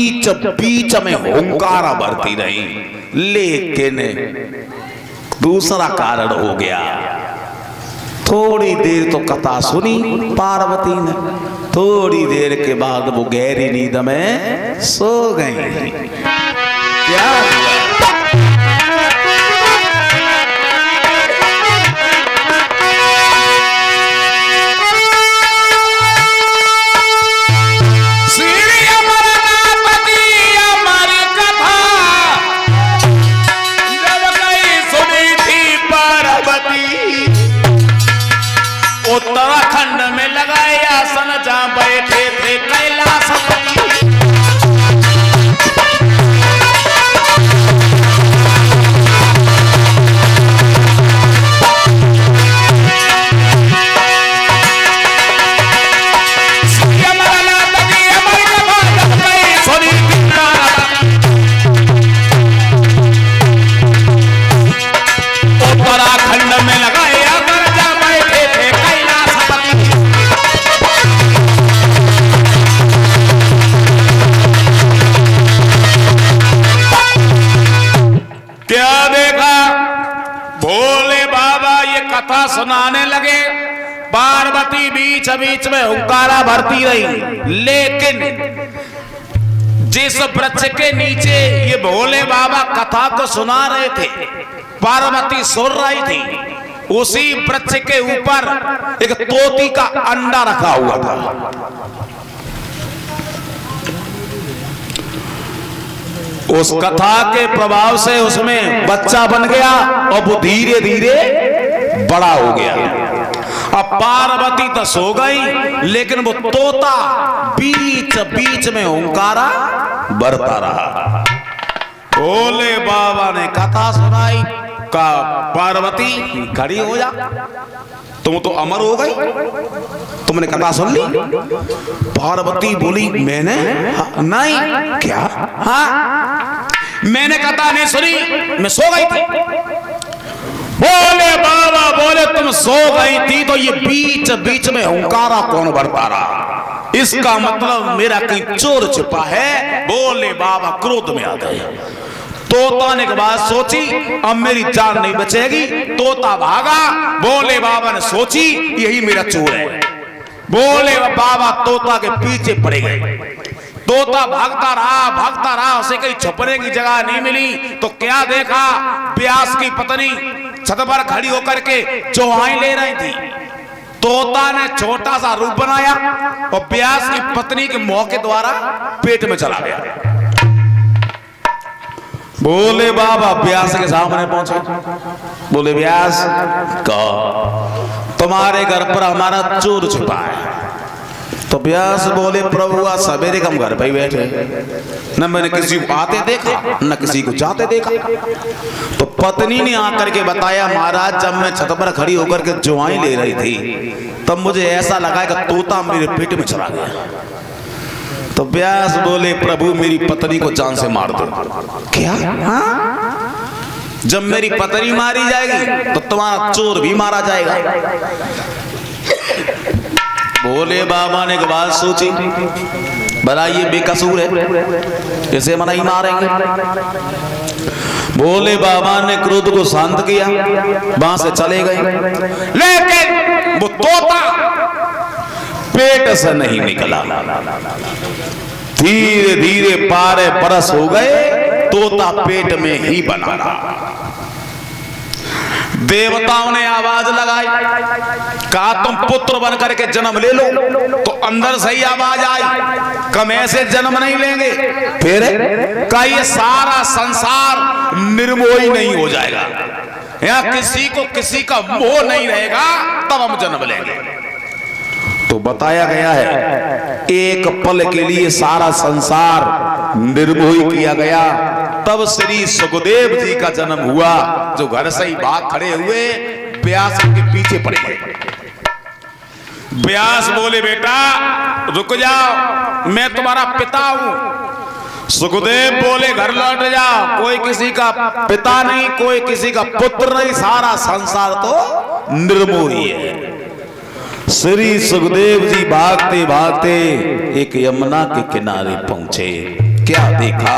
बीच बीच में हुंकारा भरती रही, लेकिन दूसरा कारण हो गया। थोड़ी देर तो कथा सुनी पार्वती ने, थोड़ी देर के बाद वो गहरी नींद में सो गई। क्या हुआ? उत्तराखंड में लगाया सन जहाँ बैठे थे कैलाशपति। उत्तराखंड में लगाया कथा सुनाने लगे। पार्वती बीच बीच में हुंकारा भरती रही, लेकिन जिस वृक्ष के नीचे ये भोले बाबा कथा को सुना रहे थे, पार्वती सुन रही थी, उसी वृक्ष के ऊपर एक तोती का अंडा रखा हुआ था। उस कथा के प्रभाव से उसमें बच्चा बन गया और वो धीरे धीरे बड़ा हो गया। अब पार्वती तो सो गई, लेकिन वो तोता बीच बीच में हुंकारा भरता रहा। भोले बाबा ने कथा सुनाई, कहा पार्वती खड़ी हो जा, तुम तो अमर हो गई, तुमने कथा सुन ली। पार्वती बोली मैंने नहीं। क्या? हाँ मैंने कथा नहीं सुनी, मैं सो गई थी। बोले बाबा बोले तुम सो गई थी तो ये बीच बीच में हुंकारा कौन भरता रहा? इसका मतलब मेरा कहीं चोर छिपा है। बोले बाबा क्रोध में आ गए। तोता ने बात सोची, अब मेरी जान नहीं बचेगी। तोता भागा। बोले बाबा ने सोची यही मेरा चोर है। बोले बाबा तोता के पीछे पड़ गए। तोता भागता रहा, उसे कहीं छुपने की जगह नहीं मिली तो क्या देखा, व्यास की पत्नी छत पर खड़ी होकर के चौहाई ले रही थी। तोता ने छोटा सा रूप बनाया और व्यास की पत्नी के मुंह के द्वारा पेट में चला गया। बोले बाबा व्यास के सामने पहुंचे। बोले व्यास कहो तुम्हारे घर पर हमारा चोर छिपा है। तो व्यास बोले प्रभु आज सवेरे हम घर पे ही बैठे, न मैंने किसी को आते देखा न किसी को जाते देखा। तो पत्नी ने आकर के बताया महाराज जब मैं छत पर खड़ी होकर के जुआई ले रही थी तब मुझे ऐसा लगा कि तोता मेरे पेट में चला गया। तो व्यास बोले प्रभु मेरी पत्नी को जान से मार दो। क्या? हाँ? जब मेरी पत्नी मारी जाएगी तो तुम्हारा चोर भी मारा जाएगा। भोले बाबा ने एक बात सोची, भला ये बेकसूर है, इसे मना ही मारेंगे। भोले बाबा ने क्रोध को शांत किया, वहां से चले गए। लेकिन वो तोता पेट से नहीं निकला। धीरे धीरे 12 बरस हो गए, तोता पेट में ही बना रहा। देवताओं ने आवाज लगाई, कहा तुम पुत्र बन करके जन्म ले लो। तो अंदर से ही आवाज आई, कम ऐसे जन्म नहीं लेंगे। फिर कहा ये सारा संसार निर्मोही नहीं हो जाएगा, यहाँ किसी को किसी का मोह नहीं रहेगा, तब हम जन्म लेंगे। तो बताया गया है एक पल के लिए सारा संसार निर्मोही किया गया। तब श्री सुखदेव जी का जन्म हुआ, जो घर से ही भाग खड़े हुए व्यास के पीछे पड़ गए। व्यास बोले बेटा रुक जाओ, मैं तुम्हारा पिता हूं। सुखदेव बोले घर लौट जाओ, कोई किसी का पिता नहीं, कोई किसी का पुत्र नहीं, सारा संसार तो निर्मोही है। श्री सुखदेव जी भागते भागते एक यमुना के किनारे पहुंचे। क्या देखा?